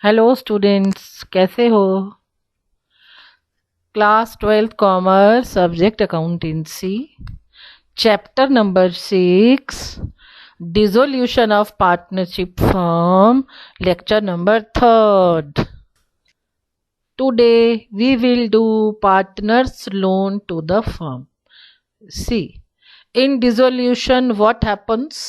Hello students, कैसे हो? Class 12th commerce, subject accountancy, chapter number 6, dissolution of partnership firm, lecture number 3rd. Today we will do partners loan to the firm. See, in dissolution what happens?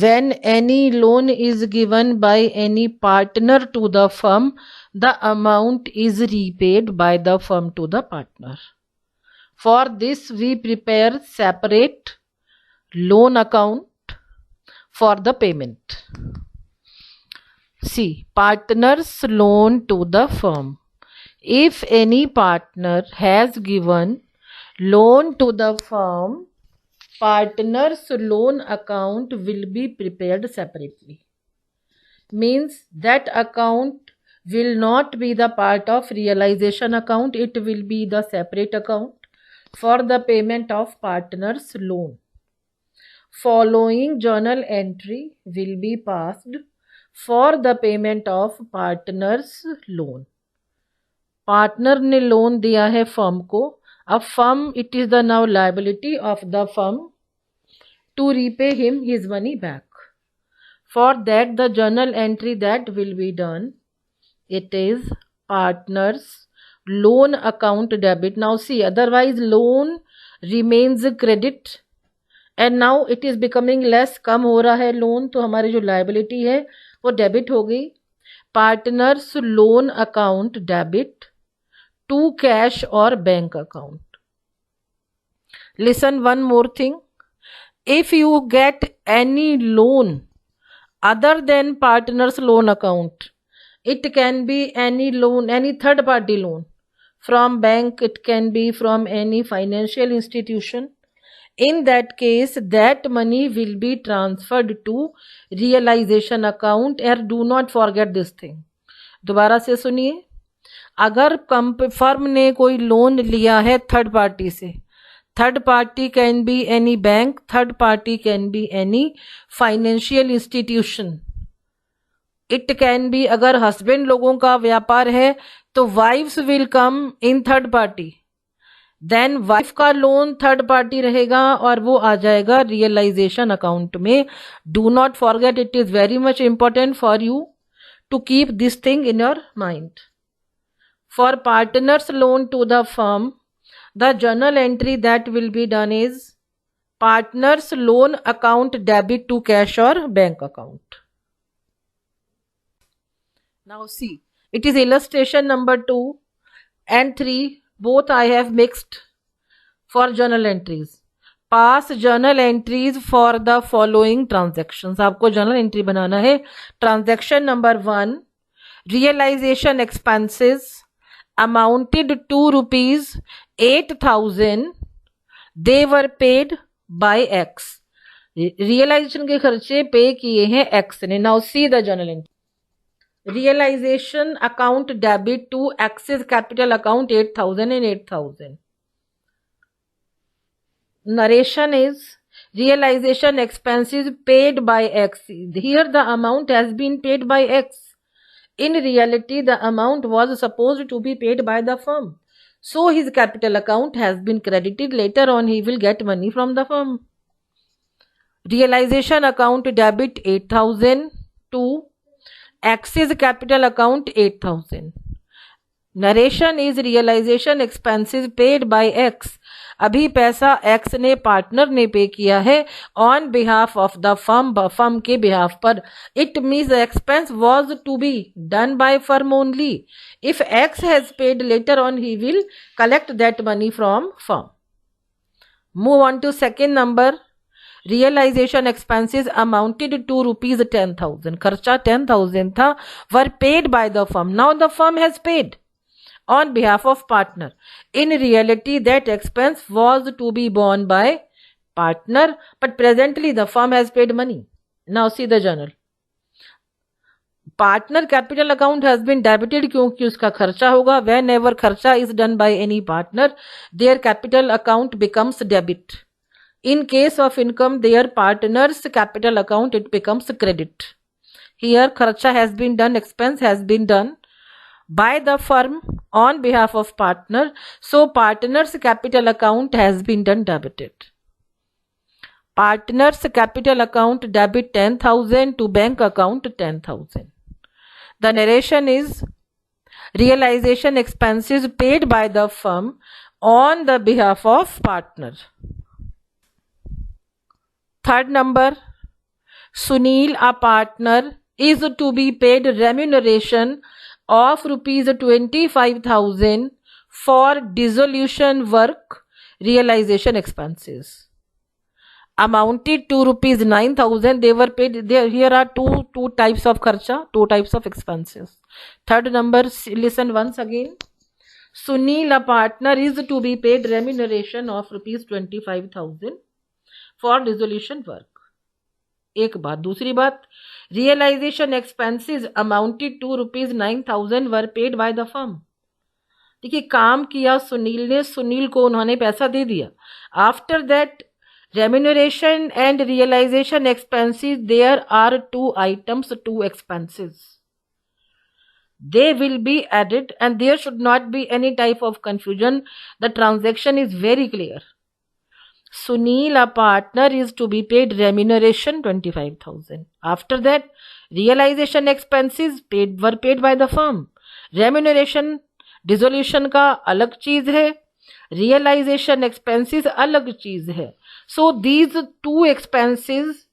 When any loan is given by any partner to the firm, the amount is repaid by the firm to the partner. For this, we prepare separate loan account for the payment. See, partners loan to the firm. If any partner has given loan to the firm, partner's loan account will be prepared separately. Means that account will not be the part of realization account, it will be the separate account for the payment of partner's loan. Following journal entry will be passed for the payment of partner's loan. Partner ने loan दिया है firm को. अब firm, it is the now liability of the firm to repay him his money back. For that the journal entry that will be done, it is partners loan account debit. Now see, otherwise loan remains credit and now it is becoming less. कम हो रहा है loan, तो हमारी जो liability है वो debit हो गई. Partners loan account debit to cash or bank account. Listen one more thing. If you get any loan other than partner's loan account, it can be any loan, any third party loan from bank, it can be from any financial institution. In that case, that money will be transferred to realization account. And do not forget this thing. दोबारा से सुनिए. अगर firm ने कोई loan लिया है third party से, third party can be any bank, third party can be any financial institution, it can be, अगर हस्बैंड लोगों का व्यापार है तो wife's will come in third party, then wife का लोन थर्ड पार्टी रहेगा और वो आ जाएगा रियलाइजेशन अकाउंट में. Do not forget, it is very much important for you to keep this thing in your mind. For partners loan to the firm, the journal entry that will be done is partners loan account debit to cash or bank account. Now see, it is illustration number 2 and 3, both I have mixed for journal entries. Pass journal entries for the following transactions. आपको journal entry बनाना है. Transaction number 1, realization expenses amounted to rupees 8,000. they were paid by X. Realisation के खर्चे पे किए हैं X ने. Now see the journal entry. Realisation account debit to X's capital account 8,000 and 8,000. Narration is realization expenses paid by X. Here the amount has been paid by X. In reality, the amount was supposed to be paid by the firm. So his capital account has been credited. Later on, he will get money from the firm. Realization account debit 8,000 to X's capital account 8,000. Narration is realization expenses paid by X. अभी पैसा X ने, partner ने pay किया है on behalf of the firm, firm के behalf पर. It means the expense was to be done by firm only. If X has paid, later on he will collect that money from firm. Move on to second number. Realisation expenses amounted to rupees 10,000. खर्चा 10,000 था, were paid by the firm. Now the firm has paid on behalf of partner. In reality, that expense was to be borne by partner, but presently the firm has paid money. Now see the journal. Partner capital account has been debited क्योंकि उसका खर्चा होगा. Whenever खर्चा is done by any partner, their capital account becomes debit. In case of income, their partner's capital account, it becomes credit. Here kharcha has been done, expense has been done by the firm on behalf of partner. So partner's capital account has been done debited. Partner's capital account debit 10,000 to bank account 10,000. The narration is realization expenses paid by the firm on the behalf of partner. Third number, Sunil, a partner, is to be paid remuneration of rupees 25,000 for dissolution work realization expenses. Amounted to rupees 9,000. They were paid. Here are two types of kharcha, two types of expenses. Third number, listen once again. Sunil, a partner, is to be paid remuneration of rupees 25,000 for dissolution work. एक बात. दूसरी बात, realization expenses amounted to rupees 9,000 were paid by the firm. देखिए, काम किया सुनील ने, सुनील को उन्होंने पैसा दे दिया. After that, remuneration and realization expenses, there are two items, two expenses. They will be added and there should not be any type of confusion. The transaction is very clear. Sunil, a partner, is to be paid remuneration 25,000. After that, realization expenses were paid by the firm. Remuneration dissolution का अलग चीज है, realization expenses अलग चीज है. So these two expenses,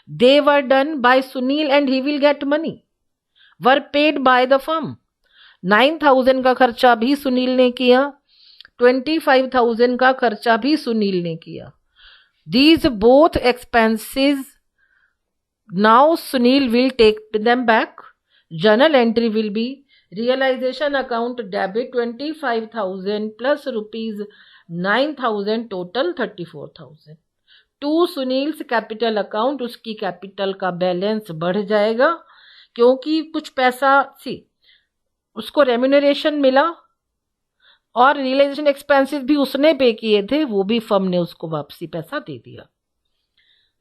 they were done by Sunil and he will get money, were paid by the firm. 9,000 का खर्चा भी सुनील ने किया, 25,000 का खर्चा भी सुनील ने किया. These both expenses, now Sunil will take them back. Journal entry will be realization account debit 25,000 plus rupees 9,000, total 34,000. To Sunil's capital account, उसकी कैपिटल का बैलेंस बढ़ जाएगा क्योंकि कुछ पैसा उसको रेम्यूनरेशन मिला और रियलाइजेशन एक्सपेंसेस भी उसने पे किए थे, वो भी फर्म ने उसको वापसी पैसा दे दिया.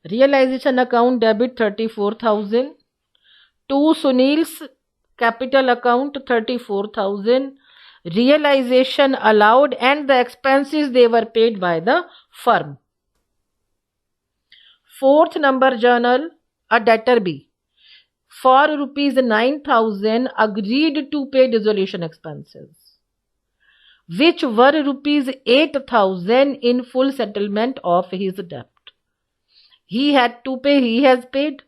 Realization account debit 34,000 to Sunil's capital account 34,000. Realization allowed and the expenses they were paid by the firm. Fourth number journal, a debtor B for rupees 9,000 agreed to pay dissolution expenses, which were rupees 8,000 in full settlement of his debt. He had to pay, he has paid.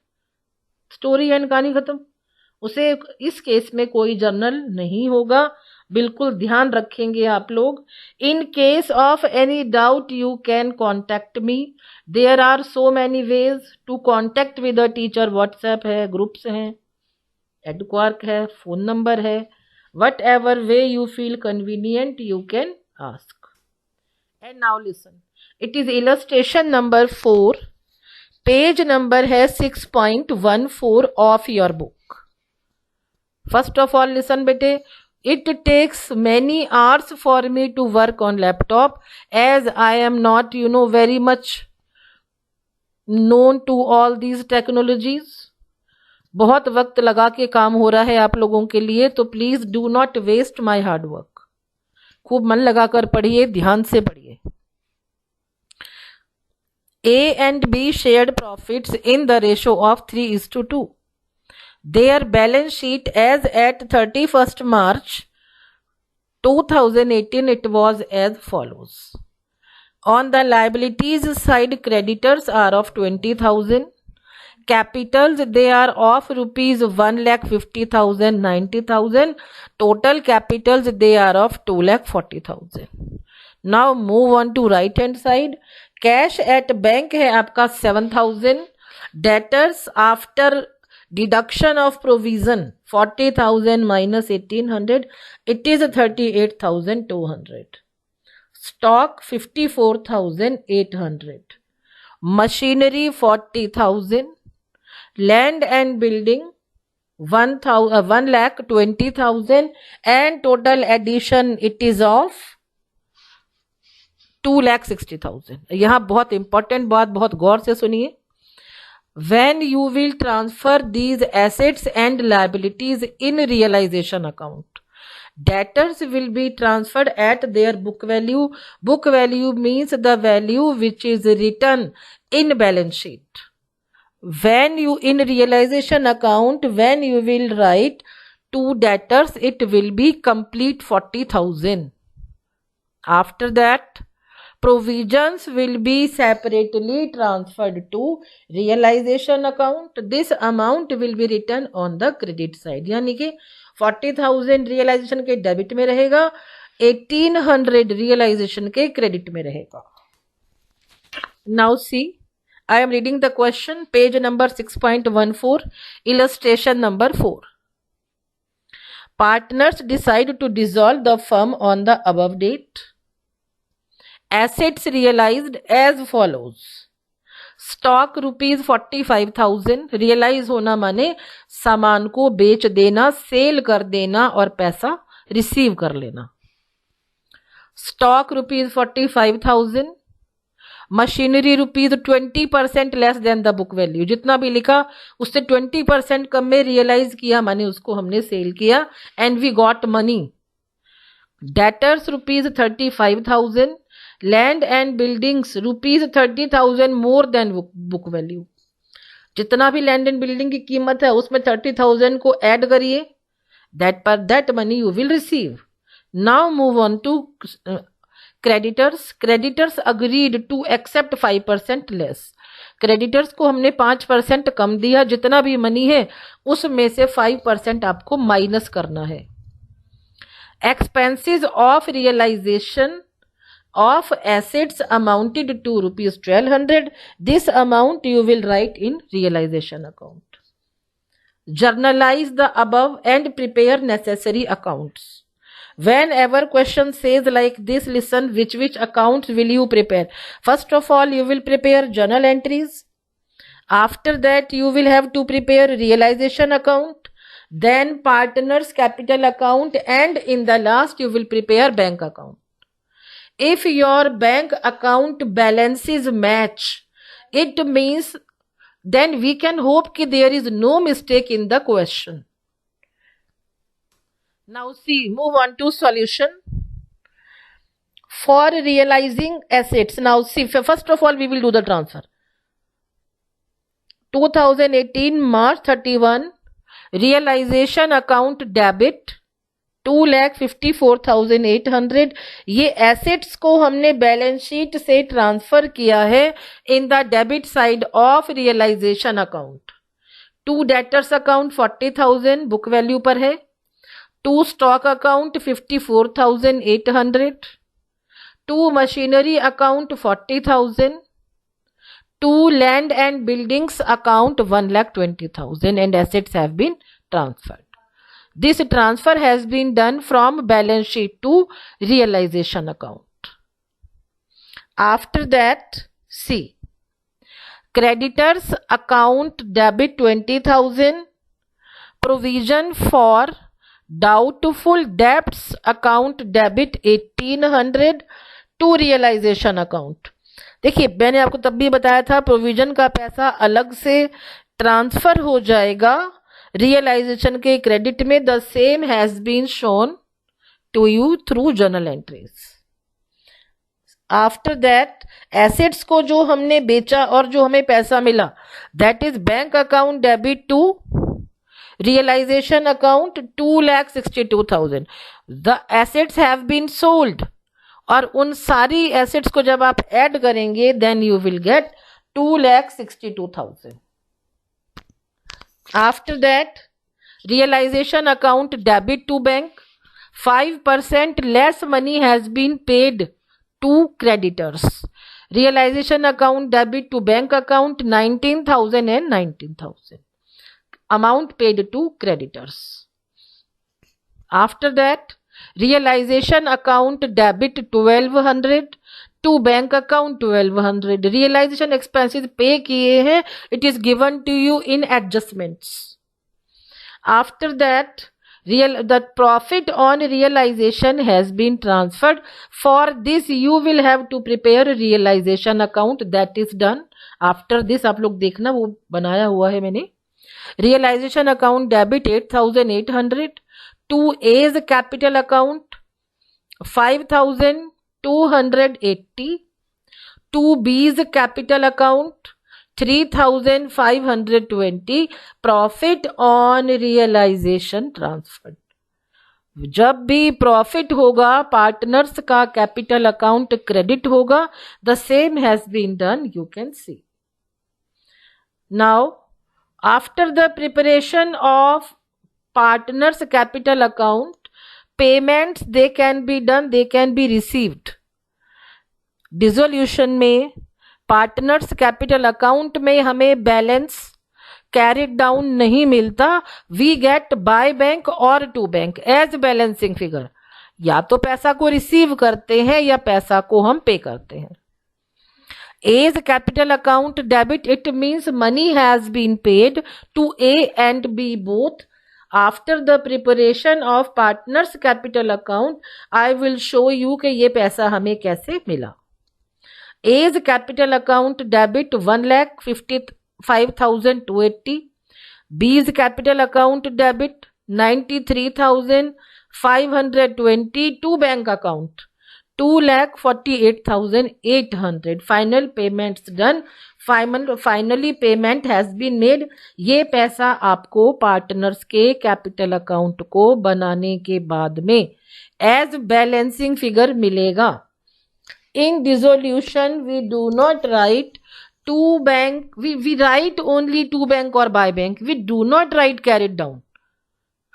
Story and कहानी खत्म. उसे इस case में कोई journal नहीं होगा, बिल्कुल ध्यान रखेंगे आप लोग. In case of any doubt you can contact me. There are so many ways to contact with a teacher. WhatsApp है, ग्रुप्स हैं, एडक्वार्क है, फोन नंबर है. whatever way you feel convenient you can ask. And now listen, it is illustration number 4, page number है 6.14 of your book. First of all listen bete, it takes many hours for me to work on laptop as I am not very much known to all these technologies. बहुत वक्त लगा के काम हो रहा है आप लोगों के लिए, तो please do not waste my hard work. खूब मन लगाकर पढ़िए, ध्यान से पढ़िए. A and B shared profits in the ratio of 3:2. Their balance sheet as at 31st March 2018 it was as follows. On the liabilities side, creditors are of 20,000. Capitals, they are of rupees 1,50,000, 90,000. Total capitals, they are of 2,40,000. Now move on to right hand side. Cash at bank है आपका 7,000. Debtors after deduction of provision 40,000 minus 1,800, it is 38,200. Stock 54,800. Machinery 40,000. Land and building 1,20,000 and total addition it is of 2,60,000. यहाँ बहुत important बात, बहुत गौर से सुनिए. when you will transfer these assets and liabilities in realization account. Debtors will be transferred at their book value. Book value means the value which is written in balance sheet. When you in realization account, when you will write to debtors, it will be complete 40,000. After that, provisions will be separately transferred to realization account. This amount will be written on the credit side. यानी कि 40,000 realisation के debit में रहेगा, 1800 realisation के credit में रहेगा. Now see, I am reading the question, page number 6.14, illustration number 4. Partners decide to dissolve the firm on the above date. Assets realized as follows. Stock rupees 45,000. Realise होना माने सामान को बेच देना, सेल कर देना और पैसा रिसीव कर लेना. Stock rupees 45,000. Machinery rupees 20% less than the book value. जितना भी लिखा उससे 20% कम में रियलाइज किया माने उसको हमने सेल किया and we got money. Debtors rupees 35,000. Land and buildings rupees 30,000 more than book value. जितना भी लैंड एंड बिल्डिंग की कीमत है उसमें 30,000 को ऐड करिए. That money you will receive. Now move on to creditors. Creditors agreed to accept 5% less. Creditors को हमने 5% कम दिया. जितना भी मनी है उसमें से 5% आपको माइनस करना है. Expenses of realisation of assets amounted to rupees 1200. This amount you will write in realization account. Journalize the above and prepare necessary accounts. Whenever question says like this, listen, which accounts will you prepare? First of all, you will prepare journal entries. After that, you will have to prepare realization account, then partners capital account, and in the last you will prepare bank account. If your bank account balances match, it means then we can hope that there is no mistake in the question. Now see, move on to solution. For realizing assets, now see, first of all we will do the transfer. 2018 March 31, realization account debit 2,54,800. ये assets को हमने balance sheet से transfer किया है in the debit side of realisation account. To debtors account 40,000 book value पर है. To stock account 54,800. To machinery account 40,000. To land and buildings account 1,20,000 and assets have been transferred. This transfer has been done from balance sheet to realization account. After that, see, creditors account debit 20,000, provision for doubtful debts account debit 1,800 to realization account. देखिए मैंने आपको तब भी बताया था provision का पैसा अलग से ट्रांसफर हो जाएगा रियलाइजेशन के क्रेडिट में. The same has been shown to you through journal entries. After that assets को जो हमने बेचा और जो हमें पैसा मिला, that is bank account debit to realisation account 2,62,000. The assets have been sold और उन सारी एसेट्स को जब आप ऐड करेंगे then you will get 2,62,000. After that, realization account debit to bank, 5% less money has been paid to creditors. Realization account debit to bank account 19,000 and 19,000. Amount paid to creditors. After that, realization account debit 1,200 to bank account 1,200. realization expenses पे किए हैं, it is given to you in adjustments. After that, the profit on realization has been transferred. For this you will have to prepare realization account, that is done after this. आप लोग देखना, वो बनाया हुआ है मैंने. Realization account debit 8,800. To A's capital account 5,280. To B's capital account 3,520. Profit on realisation transferred. जब भी प्रॉफिट होगा पार्टनर्स का कैपिटल अकाउंट क्रेडिट होगा. The same has been done, you can see. Now after the preparation of partners capital account, payments they can be done, they can be received. Dissolution में partners capital account में हमें balance carried down नहीं मिलता. We get by bank और to bank as balancing figure. या तो पैसा को रिसीव करते हैं या पैसा को हम पे करते हैं. As capital account debit, it means money has been paid to A and B both. After the preparation of partners capital account I will show you कि ये पैसा हमें कैसे मिला. A's capital account debit 1,55,280. B's capital account debit 93,520. To bank account 2,48,800. Final payments done. Finally payment has been made. ये पैसा आपको partners के कैपिटल अकाउंट को बनाने के बाद में एज बैलेंसिंग फिगर मिलेगा. In dissolution we do not write two bank, we write only two bank or by bank. We do not write carried down.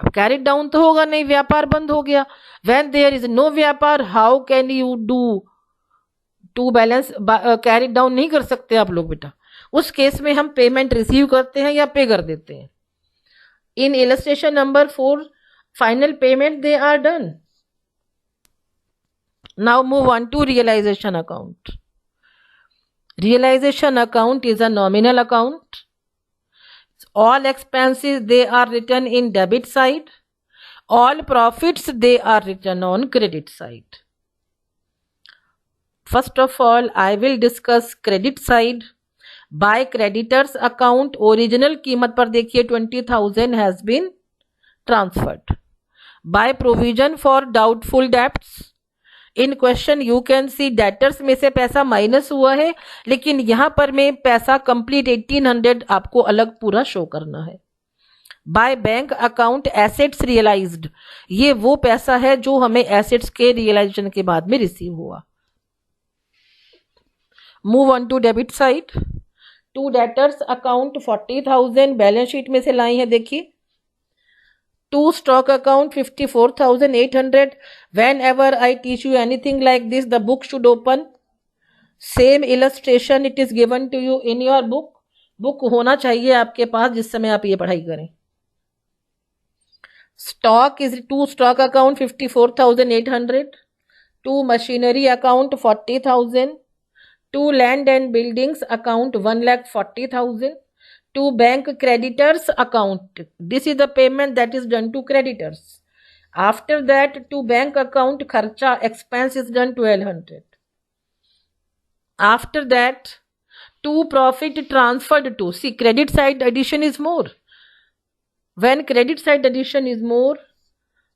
अब carried down तो होगा नहीं, व्यापार बंद हो गया. When there is no व्यापार, how can you do two balance? carried down नहीं कर सकते आप लोग बेटा. उस केस में हम पेमेंट रिसीव करते हैं या पे कर देते हैं. In illustration number 4, final payment they are done. Now move on to realization account. Realization account is a nominal account. All expenses they are written in debit side. All profits they are written on credit side. First of all, I will discuss credit side. By creditors account, original कीमत पर देखिए 20,000 has been transferred. By provision for doubtful debts, in question you can C debtors में से पैसा minus हुआ है, लेकिन यहां पर में पैसा कंप्लीट 1800 आपको अलग पूरा शो करना है. By bank account assets realised, ये वो पैसा है जो हमें एसेट्स के रियलाइजेशन के बाद में रिसीव हुआ. Move on to debit side. To debtors account 40,000 balance sheet में से लाई है. देखिए to stock account 54,800. Whenever I teach you anything like this, the book should open. Same illustration it is given to you in your book. book होना चाहिए आपके पास जिस समय आप ये पढ़ाई करें. stock is to stock account 54,800. to machinery account 40,000. to land and buildings account 1,40,000. To bank creditors account, this is the payment that is done to creditors. After that, to bank account kharcha expense is done 1,200. After that, to profit transferred to, see credit side addition is more. When credit side addition is more,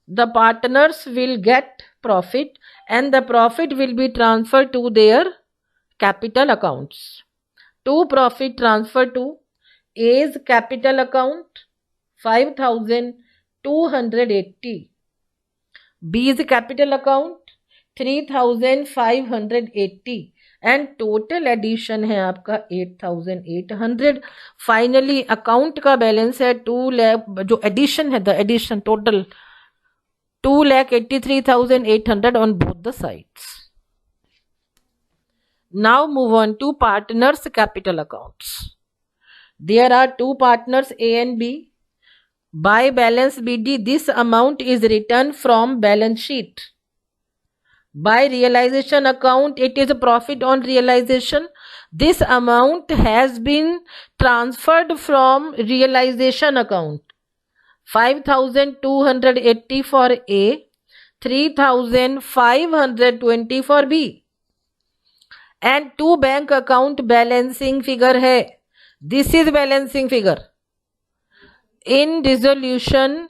the partners will get profit and the profit will be transferred to their capital accounts. To profit transfer to A's capital account 5,280. B's capital account 3,580 and total addition है आपका 8,800. Finally account का balance है 2 लाख, जो addition है the addition total 2,83,800 on both the sides. Now move on to partners capital accounts. There are two partners A and B. By balance BD, this amount is written from balance sheet. By realization account, it is a profit on realization. This amount has been transferred from realization account. 5280 for A, 3520 for B. And 2 bank account balancing figure है. This is balancing figure. In dissolution,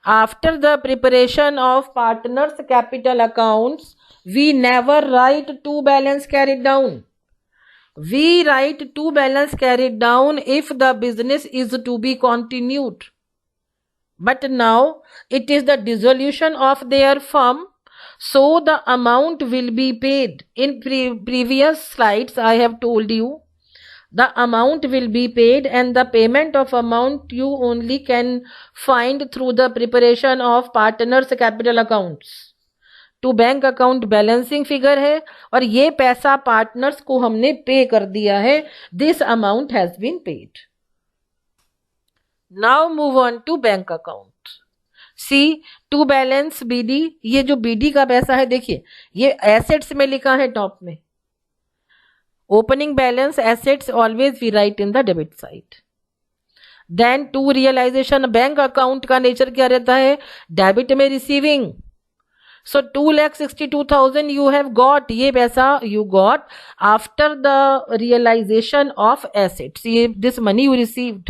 after the preparation of partners' capital accounts, we never write to balance carried down. We write to balance carried down if the business is to be continued. But now it is the dissolution of their firm, so the amount will be paid. In previous slides, I have told you the amount will be paid, and the payment of amount you only can find through the preparation of partners capital accounts. To bank account balancing figure है और ये पैसा partners को हमने पे कर दिया है. This amount has been paid. Now move on to bank account. See to balance BD. ये जो बीडी का पैसा है देखिए ये एसेट्स में लिखा है टॉप में. Opening balance assets always we write in the debit side. Then to realisation. Bank account का नेचर क्या रहता है? डेबिट में receiving. So 2,62,000 you have got. ये पैसा you got after the realization of assets. This money you received.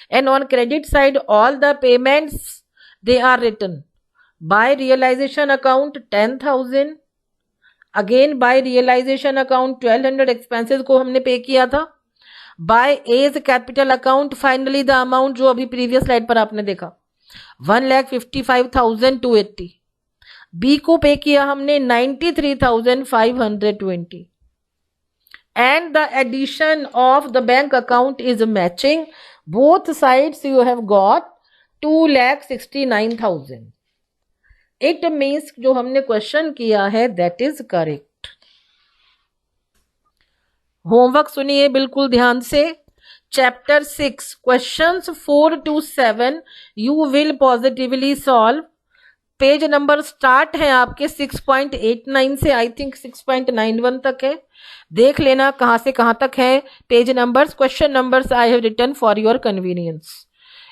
And on credit side, all the payments they are written. By realization account 10,000. Again by realization account 1,200 expenses को हमने पे किया था. By A's capital account finally the amount जो अभी previous slide पर आपने देखा 1,55,280. बी को पे किया हमने 93,520. And the addition of the bank account is matching. Both sides you have got 2,69,000. It means जो हमने क्वेश्चन किया है दैट इज करेक्ट. होमवर्क सुनिए बिल्कुल ध्यान से. Chapter 6 questions 4 to 7 you will positively solve. Page number start है आपके 6.89 से आई थिंक 6.91 तक है. देख लेना कहाँ से कहाँ तक है page numbers. Question numbers I have written for your convenience.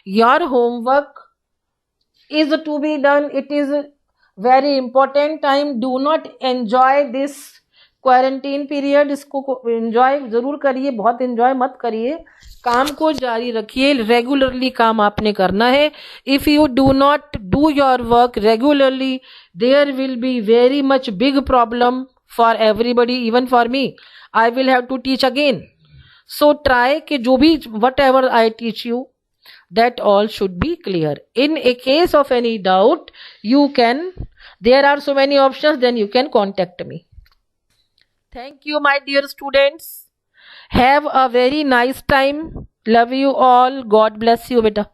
Your homework is to be done. It is very important time. Do not enjoy this quarantine period. इसको एंजॉय जरूर करिए, बहुत एंजॉय मत करिए. काम को जारी रखिए. रेगुलरली काम आपने करना है. If you do not do your work regularly there will be very much big problem for everybody, even for me. I will have to teach again. So try कि जो भी whatever I teach you that all should be clear. In a case of any doubt you can, there are so many options, then you can contact me. Thank you my dear students. Have a very nice time. Love you all. God bless you beta.